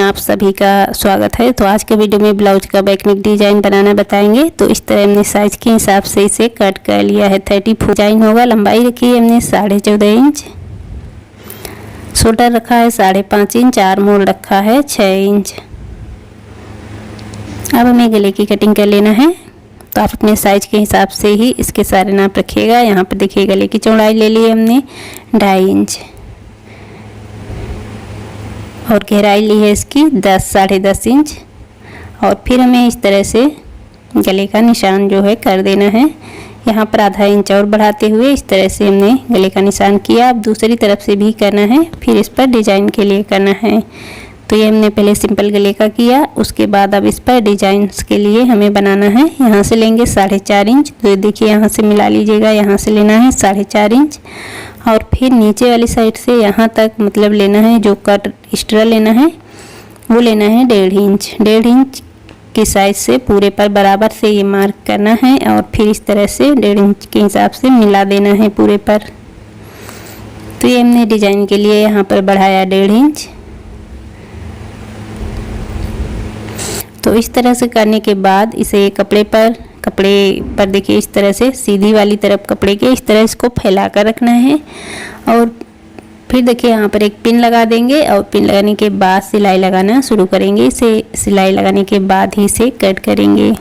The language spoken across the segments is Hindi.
आप सभी का स्वागत है। तो आज के वीडियो में ब्लाउज का बैकनेक डिज़ाइन बनाना बताएंगे। तो इस तरह हमने साइज़ के हिसाब से इसे कट कर लिया है। 34 डिज़ाइन होगा। लंबाई रखी है हमने 14.5 इंच, शोल्डर रखा है 5.5 इंच, आर्म होल रखा है 6 इंच। अब हमें गले की कटिंग कर लेना है। तो आप अपने साइज के हिसाब से ही इसके सारे नाप रखिएगा। यहाँ पर देखिए गले की चौड़ाई ले ली है हमने 2.5 इंच और गहराई ली है इसकी 10-10.5 इंच। और फिर हमें इस तरह से गले का निशान जो है कर देना है। यहाँ पर आधा इंच और बढ़ाते हुए इस तरह से हमने गले का निशान किया। अब दूसरी तरफ से भी करना है, फिर इस पर डिजाइन के लिए करना है। तो ये हमने पहले सिंपल गले का किया, उसके बाद अब इस पर डिजाइंस के लिए हमें बनाना है। यहाँ से लेंगे 4.5 इंच। तो देखिए यहाँ से मिला लीजिएगा, यहाँ से लेना है 4.5 इंच और फिर नीचे वाली साइड से यहाँ तक मतलब लेना है, जो कट एक्स्ट्रा लेना है वो लेना है 1.5 इंच। 1.5 इंच की साइज से पूरे पर बराबर से ये मार्क करना है और फिर इस तरह से 1.5 इंच के हिसाब से मिला देना है पूरे पर। तो ये हमने डिजाइन के लिए यहाँ पर बढ़ाया 1.5 इंच। तो इस तरह से करने के बाद इसे कपड़े पर देखिए इस तरह से सीधी वाली तरफ कपड़े के इस तरह इसको फैला कर रखना है। और फिर देखिए यहाँ पर एक पिन लगा देंगे और पिन लगाने के बाद सिलाई लगाना शुरू करेंगे। इसे सिलाई लगाने के बाद ही इसे कट करेंगे।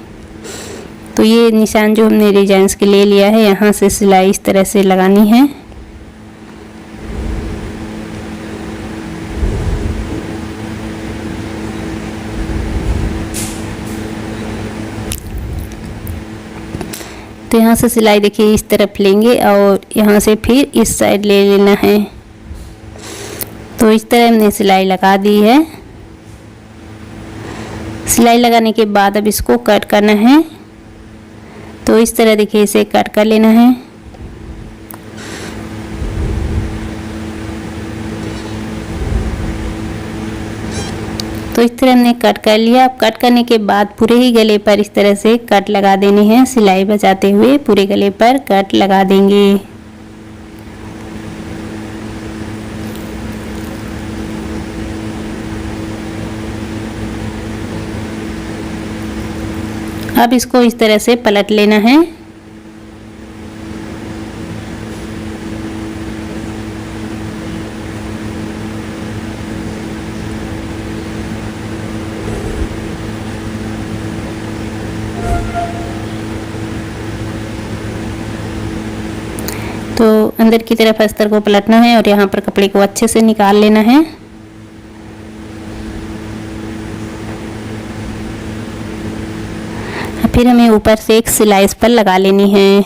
तो ये निशान जो हमने डिजाइंस के लिए लिया है, यहाँ से सिलाई इस तरह से लगानी है। तो यहाँ से सिलाई देखिए इस तरफ लेंगे और यहाँ से फिर इस साइड ले लेना है। तो इस तरह हमने सिलाई लगा दी है। सिलाई लगाने के बाद अब इसको कट करना है। तो इस तरह देखिए इसे कट कर लेना है। तो इस तरह हमने कट कर लिया। अब कट करने के बाद पूरे ही गले पर इस तरह से कट लगा देने हैं। सिलाई बचाते हुए पूरे गले पर कट लगा देंगे। अब इसको इस तरह से पलट लेना है। तो अंदर की तरफ अस्तर को पलटना है और यहाँ पर कपड़े को अच्छे से निकाल लेना है। फिर हमें ऊपर से एक सिलाई इस पर लगा लेनी है।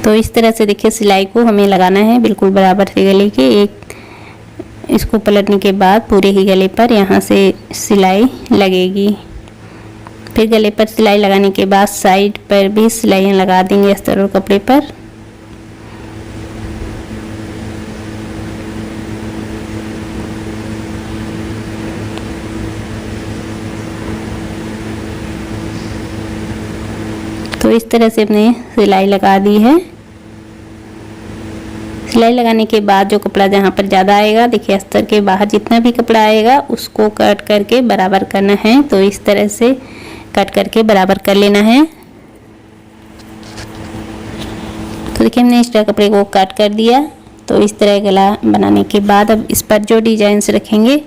तो इस तरह से देखिए सिलाई को हमें लगाना है बिल्कुल बराबर से गले के। एक इसको पलटने के बाद पूरे ही गले पर यहाँ से सिलाई लगेगी। फिर गले पर सिलाई लगाने के बाद साइड पर भी सिलाइयाँ लगा देंगे अस्तर और कपड़े पर। तो इस तरह से हमने सिलाई लगा दी है। सिलाई लगाने के बाद जो कपड़ा जहाँ पर ज़्यादा आएगा देखिए अस्तर के बाहर जितना भी कपड़ा आएगा उसको कट करके बराबर करना है। तो इस तरह से कट करके बराबर कर लेना है। तो देखिए हमने एक्स्ट्रा कपड़े को कट कर दिया। तो इस तरह गला बनाने के बाद अब इस पर जो डिजाइन्स रखेंगे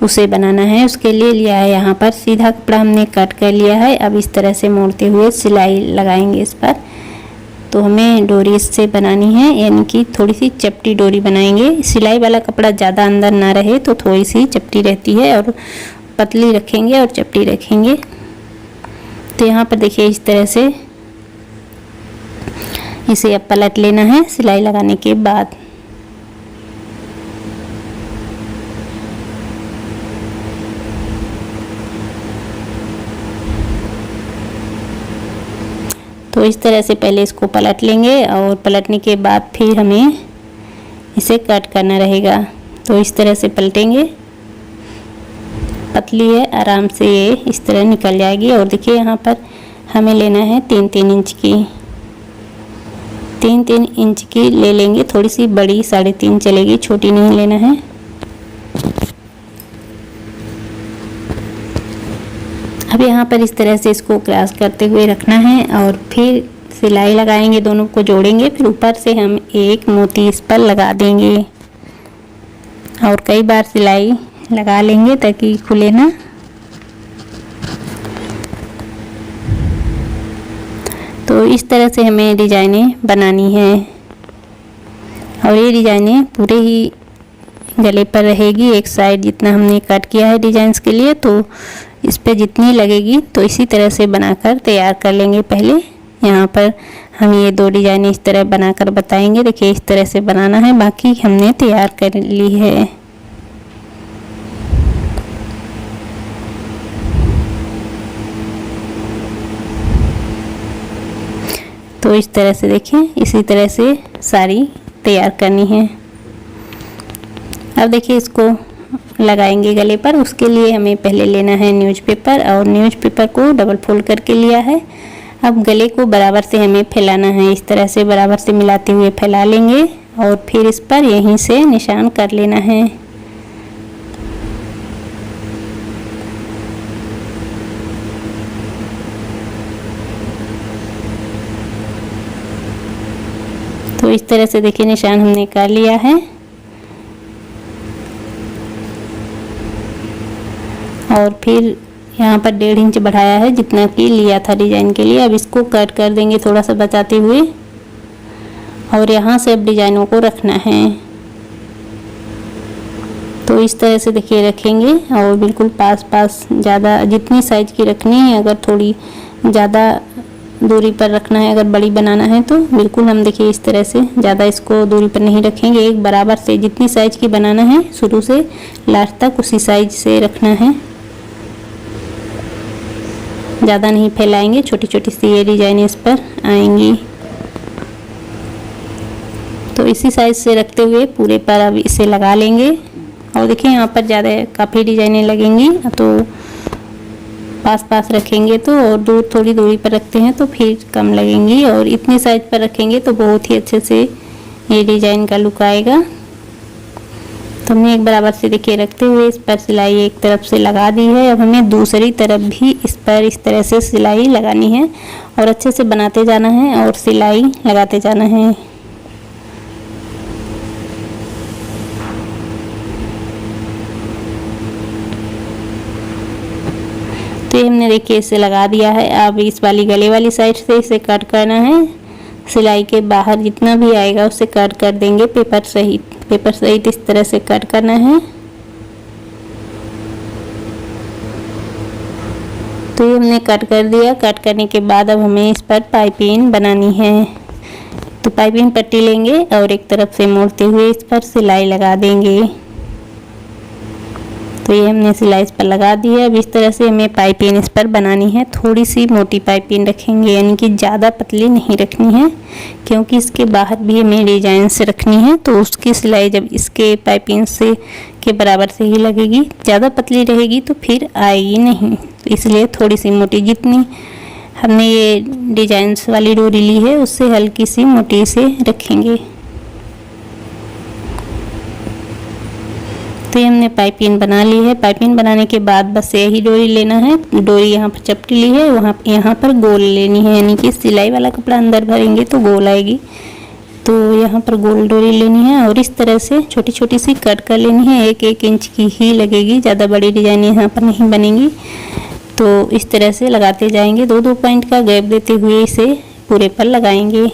उसे बनाना है। उसके लिए लिया है यहाँ पर सीधा कपड़ा हमने कट कर लिया है। अब इस तरह से मोड़ते हुए सिलाई लगाएंगे इस पर। तो हमें डोरी इससे बनानी है, यानी कि थोड़ी सी चपटी डोरी बनाएंगे। सिलाई वाला कपड़ा ज़्यादा अंदर ना रहे तो थोड़ी सी चपटी रहती है, और पतली रखेंगे और चपटी रखेंगे। तो यहाँ पर देखिए इस तरह से इसे अब पलट लेना है सिलाई लगाने के बाद। तो इस तरह से पहले इसको पलट लेंगे और पलटने के बाद फिर हमें इसे कट करना रहेगा। तो इस तरह से पलटेंगे, पतली है आराम से ये इस तरह निकल जाएगी। और देखिए यहाँ पर हमें लेना है 3-3 इंच की, 3-3 इंच की ले लेंगे। थोड़ी सी बड़ी 3.5 चलेगी, छोटी नहीं लेना है। अब यहाँ पर इस तरह से इसको क्रॉस करते हुए रखना है और फिर सिलाई लगाएंगे, दोनों को जोड़ेंगे, फिर ऊपर से हम एक मोती इस पर लगा देंगे और कई बार सिलाई लगा लेंगे ताकि खुले ना। तो इस तरह से हमें डिजाइनें बनानी है और ये डिजाइनें पूरे ही गले पर रहेगी। एक साइड जितना हमने कट किया है डिजाइंस के लिए, तो इस पे जितनी लगेगी तो इसी तरह से बनाकर तैयार कर लेंगे। पहले यहाँ पर हम ये 2 डिजाइनें इस तरह बनाकर बताएंगे। देखिए इस तरह से बनाना है, बाकी हमने तैयार कर ली है। तो इस तरह से देखिए, इसी तरह से सारी तैयार करनी है। अब देखिए इसको लगाएंगे गले पर। उसके लिए हमें पहले लेना है न्यूज़पेपर और न्यूज़पेपर को डबल फोल्ड करके लिया है। अब गले को बराबर से हमें फैलाना है, इस तरह से बराबर से मिलाते हुए फैला लेंगे और फिर इस पर यहीं से निशान कर लेना है। तो इस तरह से देखिए निशान हमने कर लिया है और फिर यहाँ पर 1.5 इंच बढ़ाया है जितना कि लिया था डिजाइन के लिए। अब इसको कट कर देंगे थोड़ा सा बचाते हुए और यहाँ से अब डिजाइनों को रखना है। तो इस तरह से देखिए रखेंगे और बिल्कुल पास पास, ज़्यादा जितनी साइज की रखनी है, अगर थोड़ी ज़्यादा दूरी पर रखना है, अगर बड़ी बनाना है तो बिल्कुल हम देखिए इस तरह से ज़्यादा इसको दूरी पर नहीं रखेंगे। एक बराबर से जितनी साइज की बनाना है शुरू से लास्ट तक उसी साइज से रखना है, ज़्यादा नहीं फैलाएंगे। छोटी छोटी सी ये डिजाइन इस पर आएंगी। तो इसी साइज से रखते हुए पूरे पर अब इसे लगा लेंगे और देखिए यहाँ पर ज़्यादा काफ़ी डिजाइनें लगेंगी, तो पास पास रखेंगे तो, और दूर थोड़ी दूरी पर रखते हैं तो फिर कम लगेंगी, और इतनी साइज पर रखेंगे तो बहुत ही अच्छे से ये डिजाइन का लुक आएगा। तो हमने एक बराबर से देखिए रखते हुए इस पर सिलाई एक तरफ से लगा दी है। अब हमें दूसरी तरफ भी इस पर इस तरह से सिलाई लगानी है और अच्छे से बनाते जाना है और सिलाई लगाते जाना है। तो ये हमने देखिए इसे लगा दिया है। अब इस वाली गले वाली साइड से इसे कट करना है। सिलाई के बाहर जितना भी आएगा उसे कट कर देंगे पेपर सहित इस तरह से कट करना है। तो ये हमने कट कर दिया। कट करने के बाद अब हमें इस पर पाइपिंग बनानी है। तो पाइपिंग पट्टी लेंगे और एक तरफ से मोड़ते हुए इस पर सिलाई लगा देंगे। तो ये हमने सिलाई इस पर लगा दी है। अब इस तरह से हमें पाइपिंग इस पर बनानी है। थोड़ी सी मोटी पाइपिंग रखेंगे, यानी कि ज़्यादा पतली नहीं रखनी है, क्योंकि इसके बाहर भी हमें डिजाइन से रखनी है। तो उसकी सिलाई जब इसके पाइपिंग से के बराबर से ही लगेगी। ज़्यादा पतली रहेगी तो फिर आएगी नहीं, तो इसलिए थोड़ी सी मोटी, जितनी हमने ये डिजाइंस वाली डोरी ली है उससे हल्की सी मोटी से रखेंगे। तो ये हमने पाइपिंग बना ली है। पाइपिंग बनाने के बाद बस यही डोरी लेना है। डोरी यहाँ पर चपटी ली है, वहाँ यहाँ पर गोल लेनी है, यानी कि सिलाई वाला कपड़ा अंदर भरेंगे तो गोल आएगी। तो यहाँ पर गोल डोरी लेनी है और इस तरह से छोटी छोटी सी कट कर लेनी है। 1-1 इंच की ही लगेगी, ज़्यादा बड़ी डिजाइन यहाँ पर नहीं बनेगी। तो इस तरह से लगाते जाएंगे, 2-2 पॉइंट का गैप देते हुए इसे पूरे पर लगाएंगे।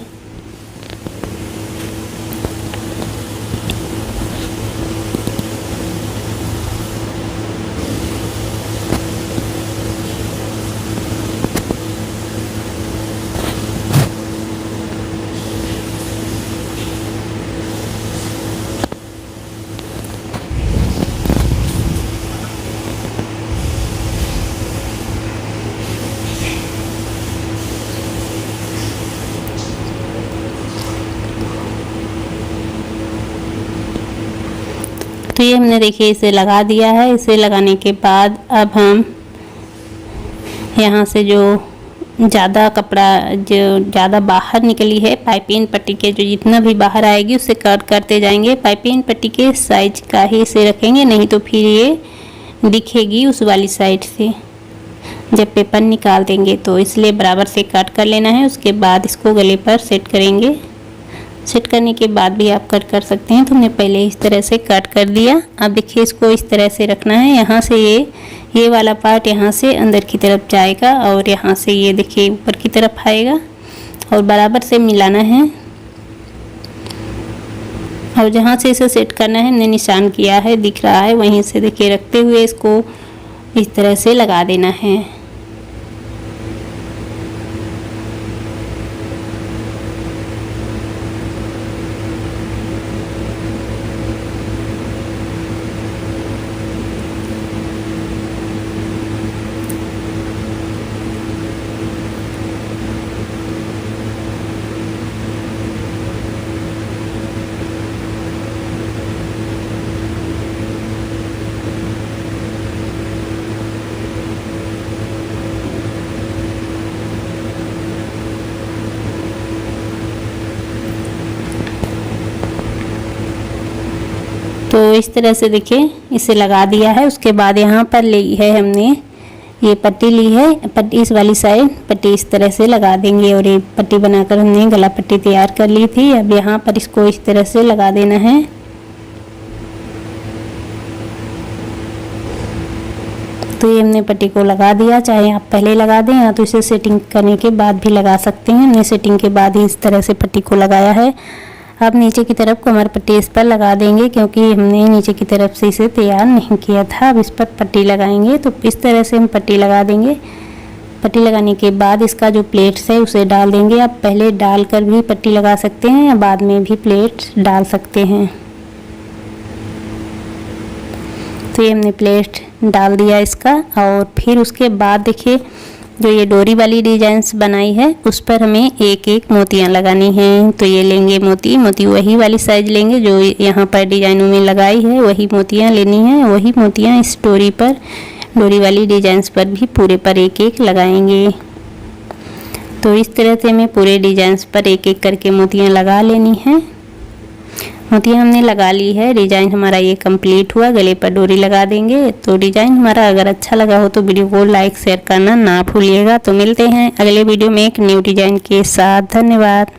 तो ये हमने देखिए इसे लगा दिया है। इसे लगाने के बाद अब हम यहाँ से जो ज़्यादा कपड़ा जो ज़्यादा बाहर निकली है पाइपिंग पट्टी के, जो जितना भी बाहर आएगी उसे कट करते जाएंगे। पाइपिंग पट्टी के साइज का ही इसे रखेंगे, नहीं तो फिर ये दिखेगी उस वाली साइड से। जब पेपर निकाल देंगे, तो इसलिए बराबर से कट कर लेना है। उसके बाद इसको गले पर सेट करेंगे। सेट करने के बाद भी आप कट कर सकते हैं। तो हमने पहले इस तरह से कट कर दिया। अब देखिए इसको इस तरह से रखना है। यहाँ से ये वाला पार्ट यहाँ से अंदर की तरफ जाएगा और यहाँ से ये देखिए ऊपर की तरफ आएगा और बराबर से मिलाना है। और जहाँ से इसे सेट करना है हमने निशान किया है, दिख रहा है, वहीं से देखिए रखते हुए इसको इस तरह से लगा देना है। तो इस तरह से देखिए इसे लगा दिया है। उसके बाद यहाँ पर ली है हमने ये पट्टी ली है, पट्टी इस वाली साइड पट्टी इस तरह से लगा देंगे और ये पट्टी बनाकर हमने गला पट्टी तैयार कर ली थी। अब यहाँ पर इसको इस तरह से लगा देना है। तो ये हमने पट्टी को लगा दिया। चाहे आप पहले लगा दें या तो इसे सेटिंग करने के बाद भी लगा सकते हैं। हमने सेटिंग के बाद ही इस तरह से पट्टी को लगाया है। अब नीचे की तरफ कमर पट्टी इस पर लगा देंगे, क्योंकि हमने नीचे की तरफ से इसे तैयार नहीं किया था। अब इस पर पट्टी लगाएंगे। तो इस तरह से हम पट्टी लगा देंगे। पट्टी लगाने के बाद इसका जो प्लेट्स है उसे डाल देंगे। आप पहले डालकर भी पट्टी लगा सकते हैं या बाद में भी प्लेट्स डाल सकते हैं। तो ये हमने प्लेट डाल दिया इसका। और फिर उसके बाद देखिए जो ये डोरी वाली डिजाइन्स बनाई है उस पर हमें एक एक मोतियाँ लगानी हैं। तो ये लेंगे मोती वही वाली साइज लेंगे जो यहाँ पर डिजाइनों में लगाई है, वही मोतियाँ लेनी है। वही मोतियाँ इस डोरी पर, डोरी वाली डिजाइन्स पर भी पूरे पर एक एक लगाएंगे। तो इस तरह से हमें पूरे डिजाइन्स पर एक एक करके मोतियाँ लगा लेनी है। मोतियाँ हमने लगा ली है। डिज़ाइन हमारा ये कंप्लीट हुआ। गले पर डोरी लगा देंगे। तो डिज़ाइन हमारा अगर अच्छा लगा हो तो वीडियो को लाइक शेयर करना ना भूलिएगा। तो मिलते हैं अगले वीडियो में एक न्यू डिज़ाइन के साथ। धन्यवाद।